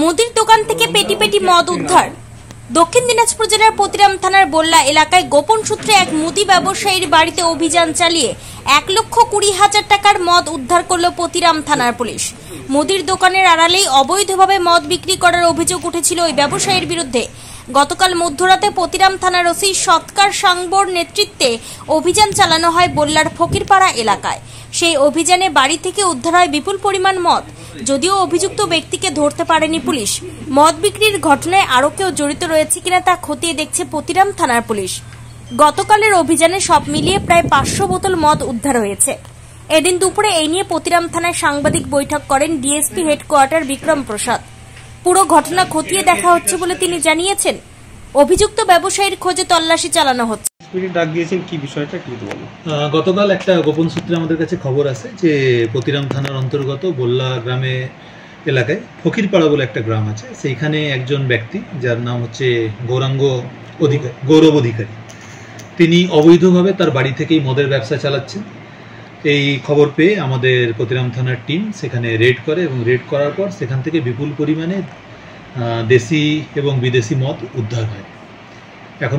মুদির দোকান থেকে পেটি পেটি মদ উদ্ধার। দক্ষিণ দিনাজপুর জেলার পতিরাম থানার বল্লা এলাকায় গোপন সূত্রে এক মুদি ব্যবসায়ীর বাড়িতে অভিযান চালিয়ে 1,20,000 টাকার মদ উদ্ধার করল পতিরাম থানার পুলিশ। মুদির দোকানের আড়ালেই অবৈধভাবে মদ বিক্রি করার অভিযোগ উঠেছিল ওই ব্যবসায়ীর বিরুদ্ধে। গতকাল মধ্যরাতে পতিরাম থানার ওসি সৎকার সাংবর নেতৃত্বে অভিযান চালানো হয় বল্লার ফকিরপাড়া এলাকায়। সেই অভিযানে বাড়ি থেকে উদ্ধার হয় বিপুল পরিমাণ মদ। যদিও অভিযুক্ত ব্যক্তিকে ধরতে পারেনি পুলিশ। মদ বিক্রির ঘটনায় আরও কেউ জড়িত রয়েছে কিনা তা খতিয়ে দেখছে পতিরাম থানার পুলিশ। গতকালের অভিযানে সব মিলিয়ে প্রায় 500 বোতল মদ উদ্ধার হয়েছে। এদিন দুপুরে এই নিয়ে পতিরাম থানায় সাংবাদিক বৈঠক করেন ডিএসপি হেডকোয়ার্টার বিক্রম প্রসাদ। পুরো ঘটনা খতিয়ে দেখা হচ্ছে বলে তিনি জানিয়েছেন। অভিযুক্ত ব্যবসায়ীর খোঁজে তল্লাশি চালানো হচ্ছে। গতকাল একটা গোপন সূত্রে আমাদের কাছে খবর আছে যে পতিরাম থানার অন্তর্গত বল্লা গ্রামে এলাকায় ফকিরপাড়া বলে একটা গ্রাম আছে, সেইখানে একজন ব্যক্তি যার নাম হচ্ছে গৌরব অধিকারী, তিনি অবৈধভাবে তার বাড়ি থেকেই মদের ব্যবসা চালাচ্ছেন। এই খবর পেয়ে আমাদের পতিরাম থানার টিম সেখানে রেড করে এবং রেড করার পর সেখান থেকে বিপুল পরিমাণে দেশি এবং বিদেশি মদ উদ্ধার হয়। এখন